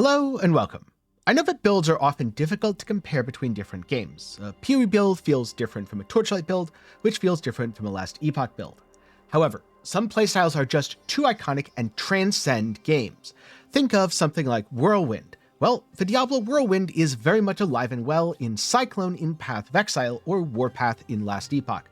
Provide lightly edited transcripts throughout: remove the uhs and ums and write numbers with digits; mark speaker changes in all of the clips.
Speaker 1: Hello and welcome. I know that builds are often difficult to compare between different games. A PoE build feels different from a Torchlight build, which feels different from a Last Epoch build. However, some playstyles are just too iconic and transcend games. Think of something like Whirlwind. Well, the Diablo Whirlwind is very much alive and well in Cyclone in Path of Exile or Warpath in Last Epoch.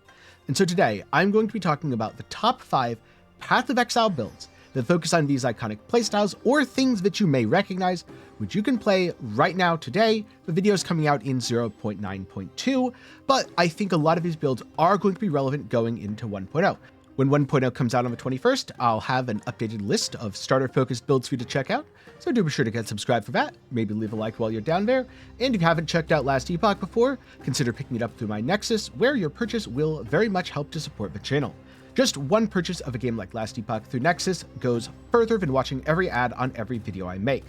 Speaker 1: And so today, I'm going to be talking about the top 5 Path of Exile builds that focus on these iconic playstyles or things that you may recognize, which you can play right now today. The video is coming out in 0.9.2, but I think a lot of these builds are going to be relevant going into 1.0. When 1.0 comes out on the 21st, I'll have an updated list of starter-focused builds for you to check out, so do be sure to get subscribed for that, maybe leave a like while you're down there, and if you haven't checked out Last Epoch before, consider picking it up through my Nexus, where your purchase will very much help to support the channel. Just one purchase of a game like Last Epoch through Nexus goes further than watching every ad on every video I make.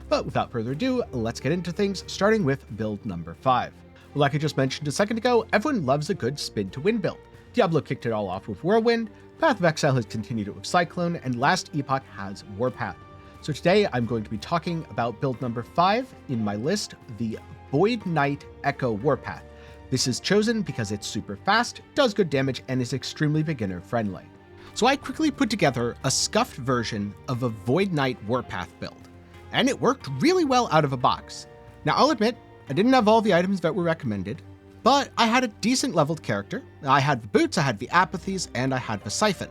Speaker 1: But without further ado, let's get into things, starting with build number 5. Well, like I just mentioned a second ago, everyone loves a good spin to win build. Diablo kicked it all off with Whirlwind, Path of Exile has continued it with Cyclone, and Last Epoch has Warpath. So today I'm going to be talking about build number 5 in my list, the Void Knight Echo Warpath. This is chosen because it's super fast, does good damage, and is extremely beginner friendly. So I quickly put together a scuffed version of a Void Knight Warpath build, and it worked really well out of a box. Now I'll admit, I didn't have all the items that were recommended, but I had a decent leveled character. I had the boots, I had the apathies, and I had the siphon.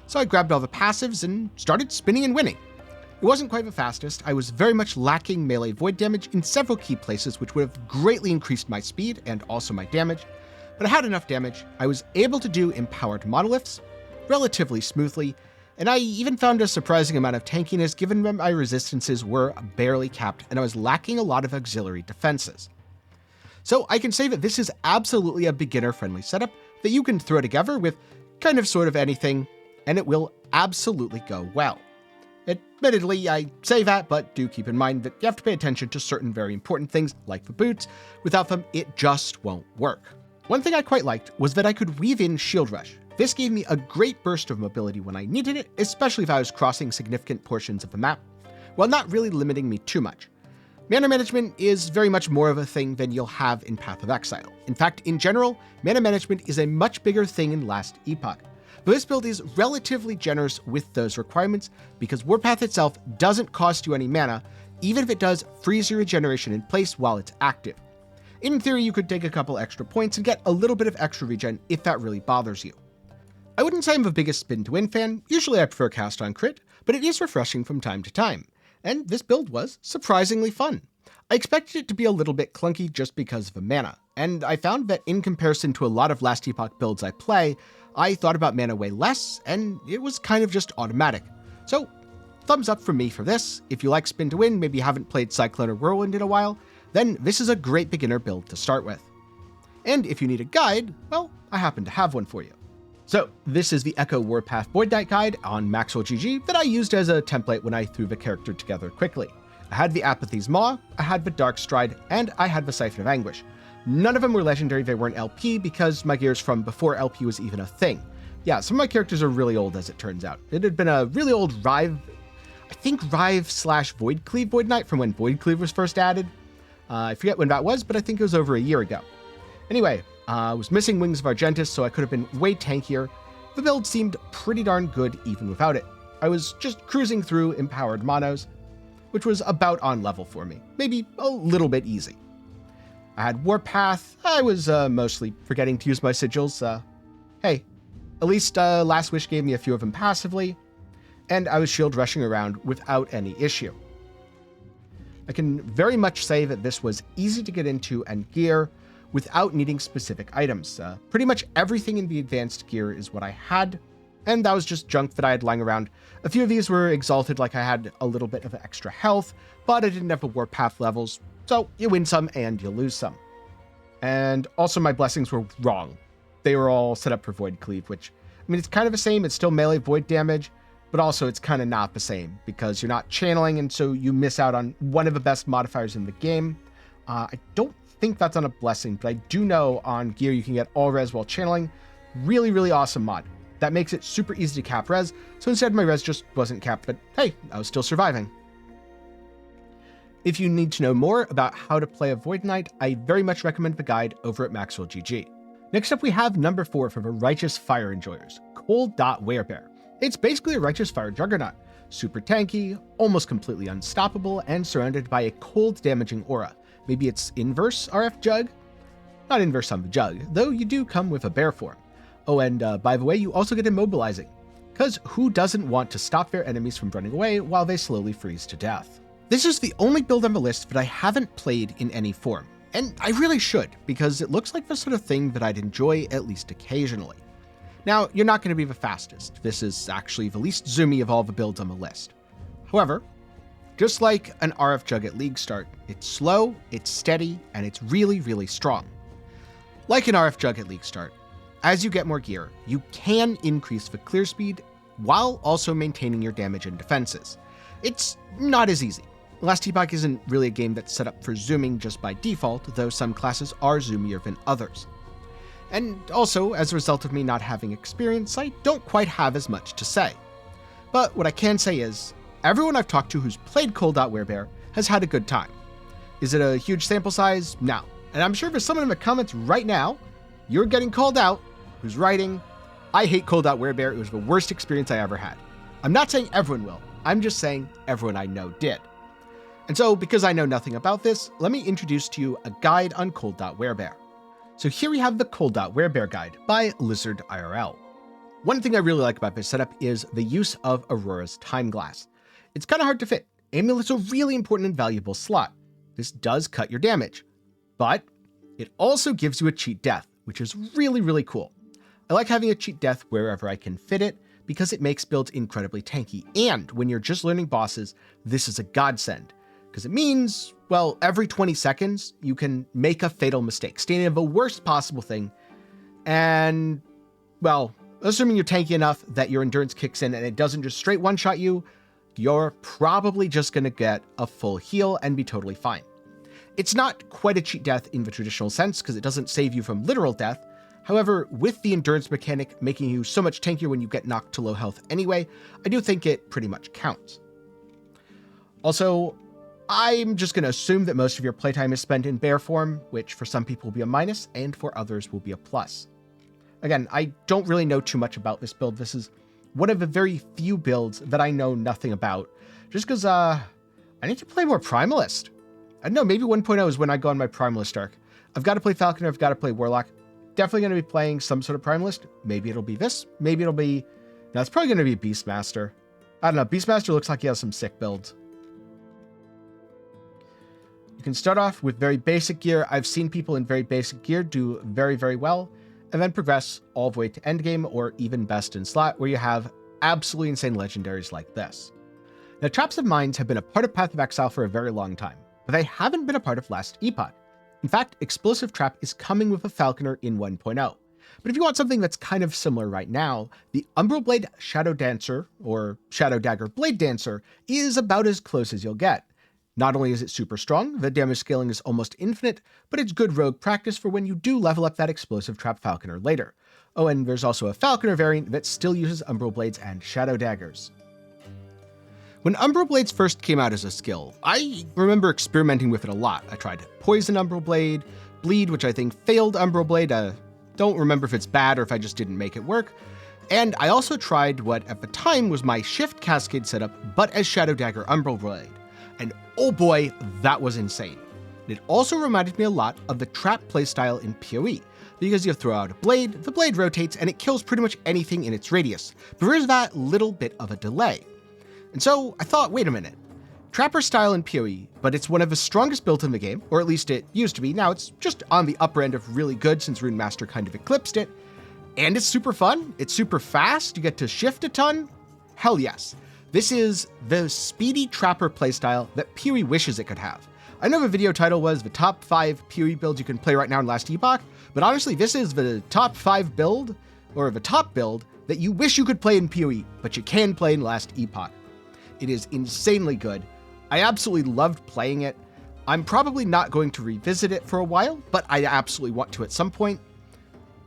Speaker 1: So I grabbed all the passives and started spinning and winning. It wasn't quite the fastest. I was very much lacking melee void damage in several key places, which would have greatly increased my speed and also my damage, but I had enough damage. I was able to do empowered monoliths relatively smoothly, and I even found a surprising amount of tankiness given that my resistances were barely capped and I was lacking a lot of auxiliary defenses. So I can say that this is absolutely a beginner-friendly setup that you can throw together with kind of sort of anything, and it will absolutely go well. Admittedly, I say that, but do keep in mind that you have to pay attention to certain very important things, like the boots. Without them, it just won't work. One thing I quite liked was that I could weave in Shield Rush. This gave me a great burst of mobility when I needed it, especially if I was crossing significant portions of the map, while not really limiting me too much. Mana management is very much more of a thing than you'll have in Path of Exile. In fact, in general, mana management is a much bigger thing in Last Epoch. But this build is relatively generous with those requirements because Warpath itself doesn't cost you any mana, even if it does freeze your regeneration in place while it's active. In theory, you could take a couple extra points and get a little bit of extra regen if that really bothers you. I wouldn't say I'm the biggest spin to win fan, usually I prefer cast on crit, but it is refreshing from time to time, and this build was surprisingly fun. I expected it to be a little bit clunky just because of the mana, and I found that in comparison to a lot of Last Epoch builds I play, I thought about mana way less, and it was kind of just automatic. So, thumbs up from me for this. If you like spin to win, maybe you haven't played Cyclone or Whirlwind in a while, then this is a great beginner build to start with. And if you need a guide, well, I happen to have one for you. So, this is the Echo Warpath Void Knight guide on Maxwell GG that I used as a template when I threw the character together quickly. I had the Apathy's Maw, I had the Dark Stride, and I had the Siphon of Anguish. None of them were legendary, they weren't LP, because my gear's from before LP was even a thing. Yeah, some of my characters are really old as it turns out. It had been a really old Rive / Void Cleave Void Knight from when Void Cleave was first added. I forget when that was, but I think it was over a year ago. Anyway, I was missing Wings of Argentus, so I could have been way tankier. The build seemed pretty darn good even without it. I was just cruising through empowered monos, which was about on level for me, maybe a little bit easy. I had Warpath. I was mostly forgetting to use my sigils. Hey, at least Last Wish gave me a few of them passively, and I was shield rushing around without any issue. I can very much say that this was easy to get into and gear without needing specific items. Pretty much everything in the advanced gear is what I had, and that was just junk that I had lying around. A few of these were exalted, like I had a little bit of extra health, but I didn't have the Warpath levels, so you win some and you lose some. And also my blessings were wrong. They were all set up for Void Cleave, which, I mean, it's kind of the same. It's still melee void damage, but also it's kind of not the same because you're not channeling, and so you miss out on one of the best modifiers in the game. I don't think that's on a blessing, but I do know on gear you can get all res while channeling. Really, really awesome mod. That makes it super easy to cap res, so instead my res just wasn't capped, but hey, I was still surviving. If you need to know more about how to play a Void Knight, I very much recommend the guide over at Maxwell GG. Next up we have number 4 for the Righteous Fire Enjoyers, Cold Dot Werebear. It's basically a Righteous Fire Juggernaut, super tanky, almost completely unstoppable, and surrounded by a cold damaging aura. Maybe it's inverse RF Jug? Not inverse on the Jug, though you do come with a bear form. Oh, and by the way, you also get immobilizing, because who doesn't want to stop their enemies from running away while they slowly freeze to death? This is the only build on the list that I haven't played in any form, and I really should, because it looks like the sort of thing that I'd enjoy at least occasionally. Now, you're not going to be the fastest. This is actually the least zoomy of all the builds on the list. However, just like an RF Jug at League start, it's slow, it's steady, and it's really, really strong. Like an RF Jug at League start, as you get more gear, you can increase the clear speed while also maintaining your damage and defenses. It's not as easy. Last Epoch isn't really a game that's set up for zooming just by default, though some classes are zoomier than others. And also, as a result of me not having experience, I don't quite have as much to say. But what I can say is, everyone I've talked to who's played Cold Dot Werebear has had a good time. Is it a huge sample size? No. And I'm sure there's someone in the comments right now, you're getting called out, who's writing, I hate Cold Dot Werebear, it was the worst experience I ever had. I'm not saying everyone will, I'm just saying everyone I know did. And so, because I know nothing about this, let me introduce to you a guide on Cold Dot Werebear. So here we have the Cold Dot Werebear guide by Lizard IRL. One thing I really like about this setup is the use of Aurora's Time Glass. It's kind of hard to fit. Amulet's a really important and valuable slot. This does cut your damage, but it also gives you a cheat death, which is really, really cool. I like having a cheat death wherever I can fit it because it makes builds incredibly tanky. And when you're just learning bosses, this is a godsend. Because it means, well, every 20 seconds, you can make a fatal mistake, standing in the worst possible thing. And, well, assuming you're tanky enough that your endurance kicks in and it doesn't just straight one-shot you, you're probably just going to get a full heal and be totally fine. It's not quite a cheat death in the traditional sense, because it doesn't save you from literal death. However, with the endurance mechanic making you so much tankier when you get knocked to low health anyway, I do think it pretty much counts. Also, I'm just going to assume that most of your playtime is spent in bear form, which for some people will be a minus, and for others will be a plus. Again, I don't really know too much about this build. This is one of the very few builds that I know nothing about, just because I need to play more Primalist. I don't know, maybe 1.0 is when I go on my Primalist arc. I've got to play Falconer, I've got to play Warlock. Definitely going to be playing some sort of Primalist. Maybe it'll be this, maybe it'll be... No, it's probably going to be Beastmaster. I don't know, Beastmaster looks like he has some sick builds. You can start off with very basic gear. I've seen people in very basic gear do very, very well, and then progress all the way to endgame, or even best in slot, where you have absolutely insane legendaries like this. Now, Traps of Mines have been a part of Path of Exile for a very long time, but they haven't been a part of Last Epoch. In fact, Explosive Trap is coming with a Falconer in 1.0. But if you want something that's kind of similar right now, the Umbral Blade Shadow Dancer, or Shadow Dagger Blade Dancer, is about as close as you'll get. Not only is it super strong, the damage scaling is almost infinite, but it's good rogue practice for when you do level up that Explosive Trap Falconer later. Oh, and there's also a Falconer variant that still uses Umbral Blades and Shadow Daggers. When Umbral Blades first came out as a skill, I remember experimenting with it a lot. I tried Poison Umbral Blade, Bleed, which I think failed Umbral Blade. Don't remember if it's bad or if I just didn't make it work. And I also tried what at the time was my Shift Cascade setup, but as Shadow Dagger Umbral Blade. And oh boy, that was insane. It also reminded me a lot of the trap playstyle in PoE, because you throw out a blade, the blade rotates, and it kills pretty much anything in its radius, but there's that little bit of a delay. And so I thought, wait a minute, Trapper style in PoE, but it's one of the strongest builds in the game, or at least it used to be. Now it's just on the upper end of really good since Rune Master kind of eclipsed it, and it's super fun, it's super fast, you get to shift a ton. Hell yes. This is the speedy Trapper playstyle that PoE wishes it could have. I know the video title was the top 5 PoE builds you can play right now in Last Epoch, but honestly, this is the top 5 build, or the top build, that you wish you could play in PoE, but you can play in Last Epoch. It is insanely good. I absolutely loved playing it. I'm probably not going to revisit it for a while, but I absolutely want to at some point.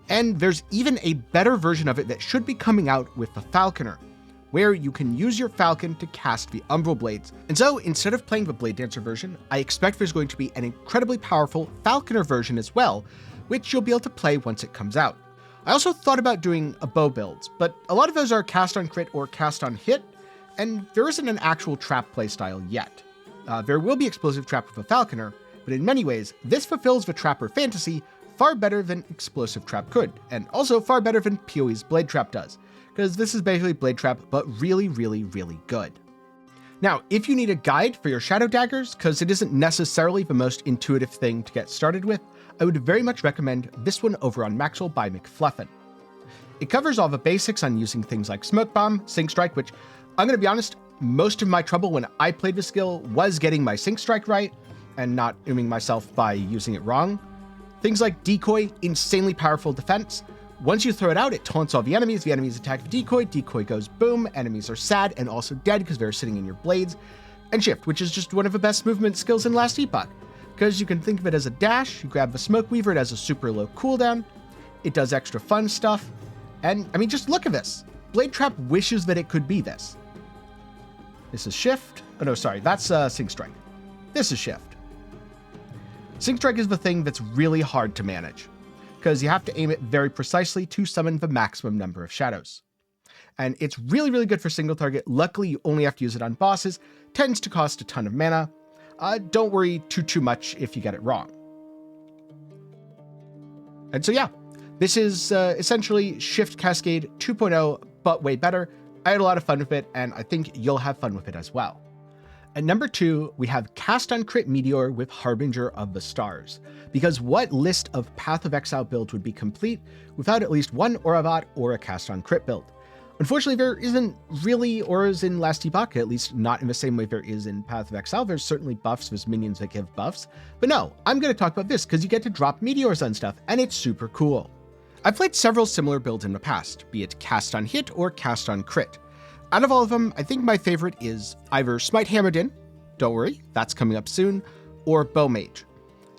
Speaker 1: And there's even a better version of it that should be coming out with the Falconer. where you can use your falcon to cast the Umbral blades. And so instead of playing the Blade Dancer version, I expect there's going to be an incredibly powerful falconer version as well, which you'll be able to play once it comes out. I also thought about doing a bow builds, but a lot of those are cast on crit or cast on hit, and there isn't an actual trap playstyle yet. There will be explosive trap with a falconer, but in many ways, this fulfills the trapper fantasy far better than explosive trap could, and also far better than PoE's blade trap does, because this is basically blade trap, but really, really, really good. Now, if you need a guide for your shadow daggers, because it isn't necessarily the most intuitive thing to get started with, I would very much recommend this one over on Maxwell by McFluffin. It covers all the basics on using things like Smoke Bomb, Sync Strike, which I'm going to be honest, most of my trouble when I played the skill was getting my Sync Strike right and not ooming myself by using it wrong. Things like Decoy, insanely powerful defense. Once you throw it out, it taunts all the enemies attack the decoy goes boom, enemies are sad and also dead because they're sitting in your blades. And Shift, which is just one of the best movement skills in Last Epoch, because you can think of it as a dash, you grab the Smoke Weaver, it has a super low cooldown, it does extra fun stuff, and I mean, just look at this. Blade Trap wishes that it could be this. This is Shift. Oh no, sorry, that's Sync Strike. This is Shift. Sync Strike is the thing that's really hard to manage, because you have to aim it very precisely to summon the maximum number of shadows. And it's really, really good for single target. Luckily, you only have to use it on bosses. Tends to cost a ton of mana. Don't worry too much if you get it wrong. And so yeah, this is essentially Shift Cascade 2.0, but way better. I had a lot of fun with it, and I think you'll have fun with it as well. At number 2, we have Cast on Crit Meteor with Harbinger of the Stars, because what list of Path of Exile builds would be complete without at least one Auravat or a Cast on Crit build? Unfortunately, there isn't really auras in Last Epoch, at least not in the same way there is in Path of Exile. There's certainly buffs, there's minions that give buffs, but no, I'm going to talk about this because you get to drop meteors on stuff, and it's super cool. I've played several similar builds in the past, be it Cast on Hit or Cast on Crit. Out of all of them, I think my favorite is either Smite Hammered In, don't worry, that's coming up soon, or Bow Mage.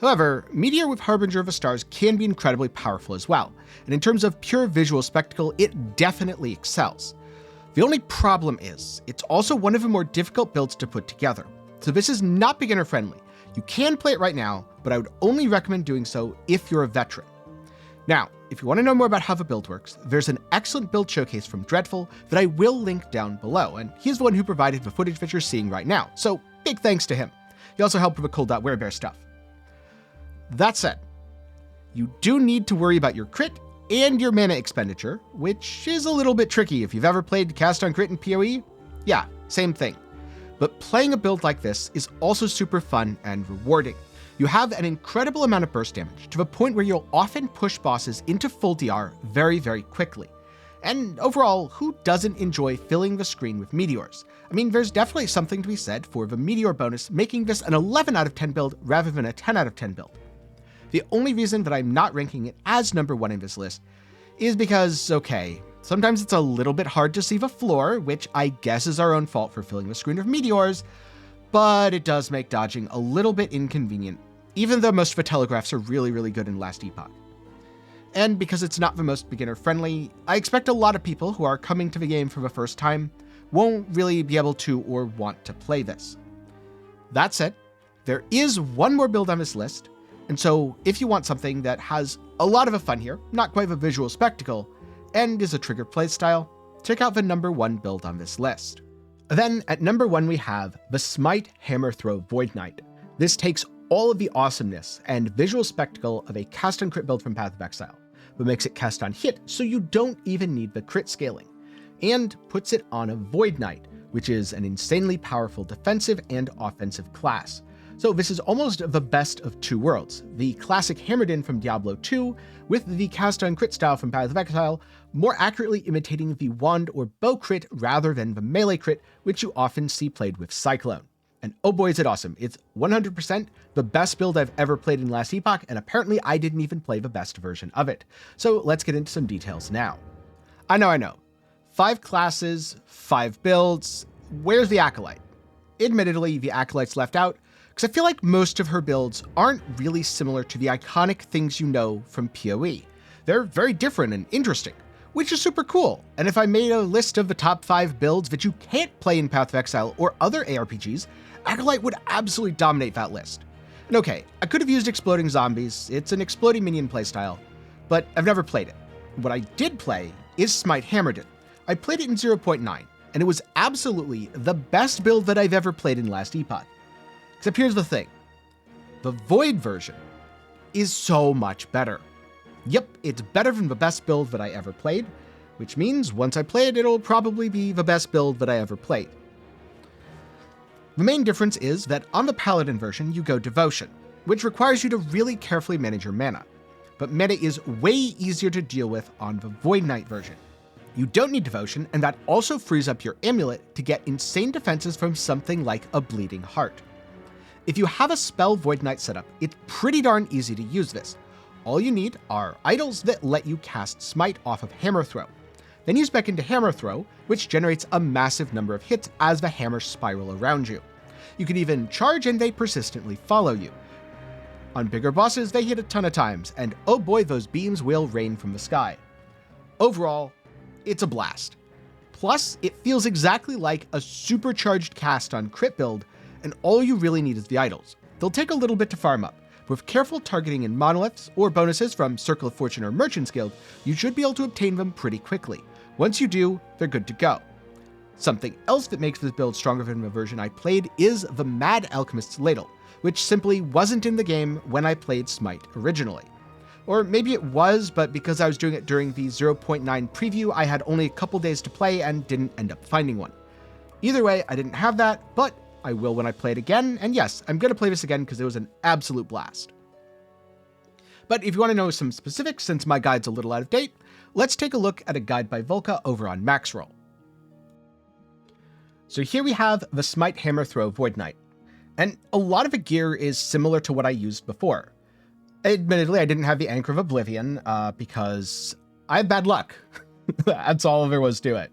Speaker 1: However, Meteor with Harbinger of the Stars can be incredibly powerful as well, and in terms of pure visual spectacle, it definitely excels. The only problem is, it's also one of the more difficult builds to put together, so this is not beginner friendly. You can play it right now, but I would only recommend doing so if you're a veteran. Now, if you want to know more about how the build works, there's an excellent build showcase from Dreadful that I will link down below, and he's the one who provided the footage that you're seeing right now, so big thanks to him. He also helped with the cool Werebear stuff. That said, you do need to worry about your crit and your mana expenditure, which is a little bit tricky if you've ever played Cast on Crit in PoE. Yeah, same thing. But playing a build like this is also super fun and rewarding. You have an incredible amount of burst damage to the point where you'll often push bosses into full DR very, very quickly. And overall, who doesn't enjoy filling the screen with meteors? I mean, there's definitely something to be said for the meteor bonus, making this an 11 out of 10 build rather than a 10 out of 10 build. The only reason that I'm not ranking it as number 1 in this list is because, okay, sometimes it's a little bit hard to see the floor, which I guess is our own fault for filling the screen with meteors, but it does make dodging a little bit inconvenient, even though most of the telegraphs are really, really good in Last Epoch. And because it's not the most beginner friendly, I expect a lot of people who are coming to the game for the first time won't really be able to or want to play this. That said, there is one more build on this list, and so if you want something that has a lot of fun here, not quite a visual spectacle, and is a triggered playstyle, check out the number 1 build on this list. Then at number 1 we have the Smite Hammer Throw Void Knight. This takes all of the awesomeness and visual spectacle of a Cast on Crit build from Path of Exile, but makes it Cast on Hit so you don't even need the crit scaling, and puts it on a Void Knight, which is an insanely powerful defensive and offensive class. So this is almost the best of 2 worlds, the classic Hammered In from Diablo 2 with the Cast on Crit style from Path of Exile, more accurately imitating the wand or bow crit rather than the melee crit, which you often see played with Cyclone. And oh boy is it awesome, it's 100% the best build I've ever played in Last Epoch, and apparently I didn't even play the best version of it. So let's get into some details now. I know. 5 classes, 5 builds, where's the Acolyte? Admittedly, the Acolyte's left out, because I feel like most of her builds aren't really similar to the iconic things you know from PoE. They're very different and interesting, which is super cool. And if I made a list of the top 5 builds that you can't play in Path of Exile or other ARPGs, Acolyte would absolutely dominate that list. And okay, I could have used Exploding Zombies, it's an exploding minion playstyle, but I've never played it. What I did play is Smite Hammerden. I played it in 0.9, and it was absolutely the best build that I've ever played in Last Epoch. Except here's the thing. The Void version is so much better. Yep, it's better than the best build that I ever played, which means once I play it, it'll probably be the best build that I ever played. The main difference is that on the Paladin version, you go Devotion, which requires you to really carefully manage your mana. But mana is way easier to deal with on the Void Knight version. You don't need Devotion, and that also frees up your Amulet to get insane defenses from something like a Bleeding Heart. If you have a spell Void Knight setup, it's pretty darn easy to use this. All you need are idols that let you cast Smite off of Hammer Throw. Then you spec into Hammer Throw, which generates a massive number of hits as the hammers spiral around you. You can even charge and they persistently follow you. On bigger bosses, they hit a ton of times, and oh boy, those beams will rain from the sky. Overall, it's a blast. Plus, it feels exactly like a supercharged cast on crit build, and all you really need is the idols. They'll take a little bit to farm up. With careful targeting in monoliths or bonuses from Circle of Fortune or Merchant's Guild, you should be able to obtain them pretty quickly. Once you do, they're good to go. Something else that makes this build stronger than the version I played is the Mad Alchemist's Ladle, which simply wasn't in the game when I played Smite originally. Or maybe it was, but because I was doing it during the 0.9 preview, I had only a couple days to play and didn't end up finding one. Either way, I didn't have that, but I will when I play it again, and yes, I'm going to play this again because it was an absolute blast. But if you want to know some specifics, since my guide's a little out of date, let's take a look at a guide by Volka over on Maxroll. So here we have the Smite Hammer Throw Void Knight, and a lot of the gear is similar to what I used before. Admittedly, I didn't have the Anchor of Oblivion because I had bad luck. That's all there was to it.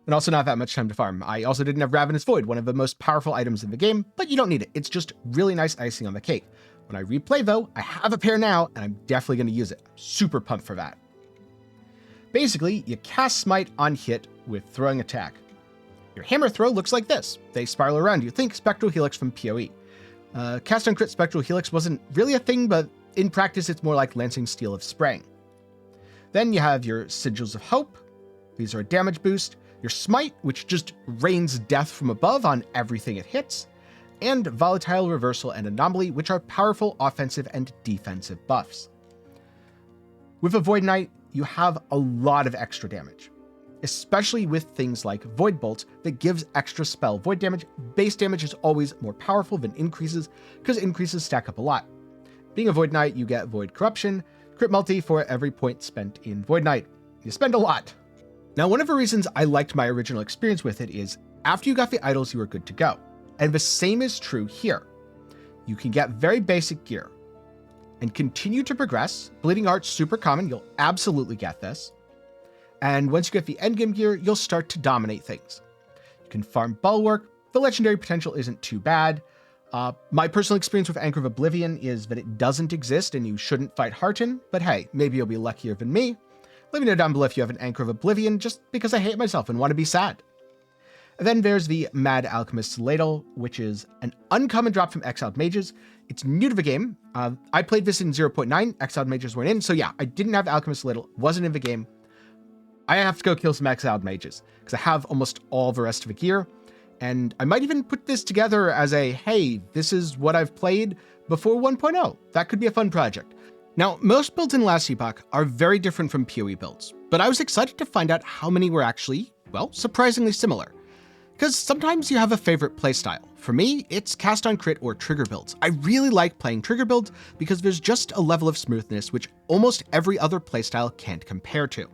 Speaker 1: And also not that much time to farm. I also didn't have Ravenous Void, one of the most powerful items in the game, but you don't need it. It's just really nice icing on the cake. When I replay though, I have a pair now, and I'm definitely going to use it. I'm super pumped for that. Basically, you cast Smite on hit with throwing attack. Your hammer throw looks like this. They spiral around you. Think Spectral Helix from PoE. Cast on crit Spectral Helix wasn't really a thing, but in practice it's more like Lancing Steel of Spraying. Then you have your Sigils of Hope. These are a damage boost. Your Smite, which just rains death from above on everything it hits, and Volatile Reversal and Anomaly, which are powerful offensive and defensive buffs. With a Void Knight, you have a lot of extra damage, especially with things like Void Bolt that gives extra spell void damage. Base damage is always more powerful than increases, because increases stack up a lot. Being a Void Knight, you get Void Corruption, crit multi for every point spent in Void Knight. You spend a lot. Now, one of the reasons I liked my original experience with it is after you got the idols, you were good to go. And the same is true here. You can get very basic gear and continue to progress. Bleeding Heart's super common. You'll absolutely get this. And once you get the endgame gear, you'll start to dominate things. You can farm Bulwark. The legendary potential isn't too bad. My personal experience with Anchor of Oblivion is that it doesn't exist and you shouldn't fight Hearten, but hey, maybe you'll be luckier than me. Let me know down below if you have an Anchor of Oblivion, just because I hate myself and want to be sad. And then there's the Mad Alchemist's Ladle, which is an uncommon drop from Exiled Mages. It's new to the game. I played this in 0.9, Exiled Mages weren't in, so yeah, I didn't have Alchemist's Ladle, wasn't in the game. I have to go kill some Exiled Mages, because I have almost all the rest of the gear, and I might even put this together as a, hey, this is what I've played before 1.0. That could be a fun project. Now, most builds in Last Epoch are very different from PoE builds, but I was excited to find out how many were actually, well, surprisingly similar. Because sometimes you have a favorite playstyle. For me, it's cast on crit or trigger builds. I really like playing trigger builds because there's just a level of smoothness which almost every other playstyle can't compare to.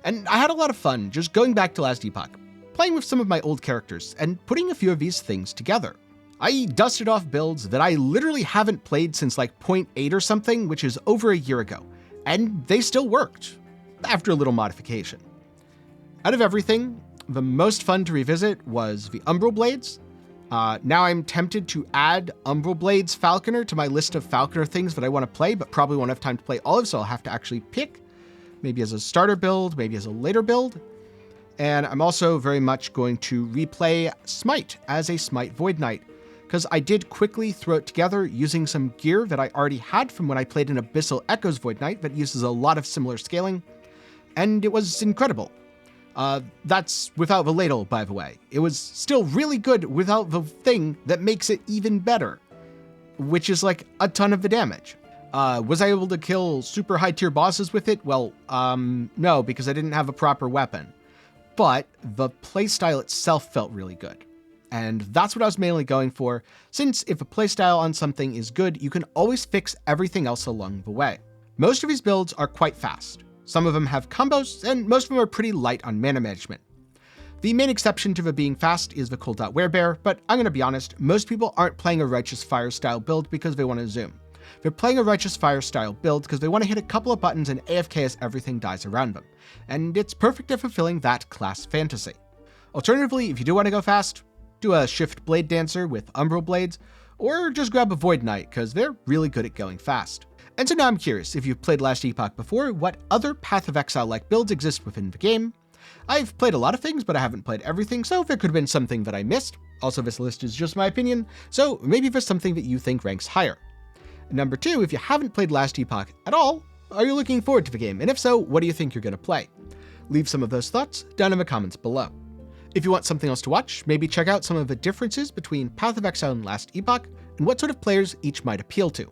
Speaker 1: And I had a lot of fun just going back to Last Epoch, playing with some of my old characters and putting a few of these things together. I dusted off builds that I literally haven't played since like 0.8 or something, which is over a year ago, and they still worked, after a little modification. Out of everything, the most fun to revisit was the Umbral Blades. Now I'm tempted to add Umbral Blades Falconer to my list of Falconer things that I want to play, but probably won't have time to play all of, so I'll have to actually pick. maybe as a starter build, maybe as a later build. And I'm also very much going to replay Smite as a Smite Void Knight, because I did quickly throw it together using some gear that I already had from when I played an Abyssal Echoes Void Knight that uses a lot of similar scaling, and it was incredible. That's without the ladle, by the way. It was still really good without the thing that makes it even better, which is like a ton of the damage. Was I able to kill super high tier bosses with it? Well, no, because I didn't have a proper weapon. But the playstyle itself felt really good. And that's what I was mainly going for, since if a playstyle on something is good, you can always fix everything else along the way. Most of these builds are quite fast. Some of them have combos, and most of them are pretty light on mana management. The main exception to the being fast is the cooldown Werebear, but I'm going to be honest, most people aren't playing a Righteous Fire style build because they want to zoom. They're playing a Righteous Fire style build because they want to hit a couple of buttons and AFK as everything dies around them, and it's perfect at fulfilling that class fantasy. Alternatively, if you do want to go fast, do a Shift Blade Dancer with Umbral Blades, or just grab a Void Knight because they're really good at going fast. And so now I'm curious, if you've played Last Epoch before, what other Path of Exile-like builds exist within the game? I've played a lot of things, but I haven't played everything, so there could have been something that I missed. Also, this list is just my opinion, so maybe there's something that you think ranks higher. Number 2, if you haven't played Last Epoch at all, are you looking forward to the game? And if so, what do you think you're going to play? Leave some of those thoughts down in the comments below. If you want something else to watch, maybe check out some of the differences between Path of Exile and Last Epoch, and what sort of players each might appeal to.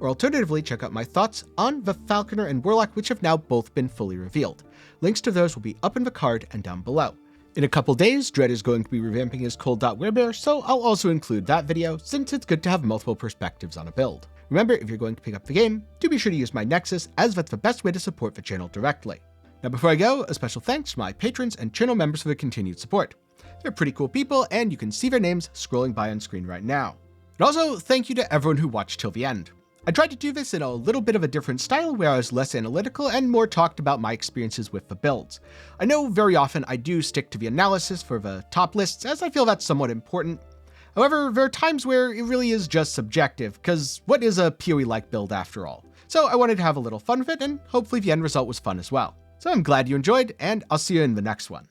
Speaker 1: Or alternatively, check out my thoughts on the Falconer and Warlock, which have now both been fully revealed. Links to those will be up in the card and down below. In a couple days, Dread is going to be revamping his Werebear, so I'll also include that video, since it's good to have multiple perspectives on a build. Remember, if you're going to pick up the game, do be sure to use my Nexus, as that's the best way to support the channel directly. Now before I go, a special thanks to my patrons and channel members for the continued support. They're pretty cool people, and you can see their names scrolling by on screen right now. And also, thank you to everyone who watched till the end. I tried to do this in a little bit of a different style where I was less analytical and more talked about my experiences with the builds. I know very often I do stick to the analysis for the top lists, as I feel that's somewhat important. However, there are times where it really is just subjective, because what is a PoE-like build after all? So I wanted to have a little fun with it, and hopefully the end result was fun as well. So I'm glad you enjoyed, and I'll see you in the next one.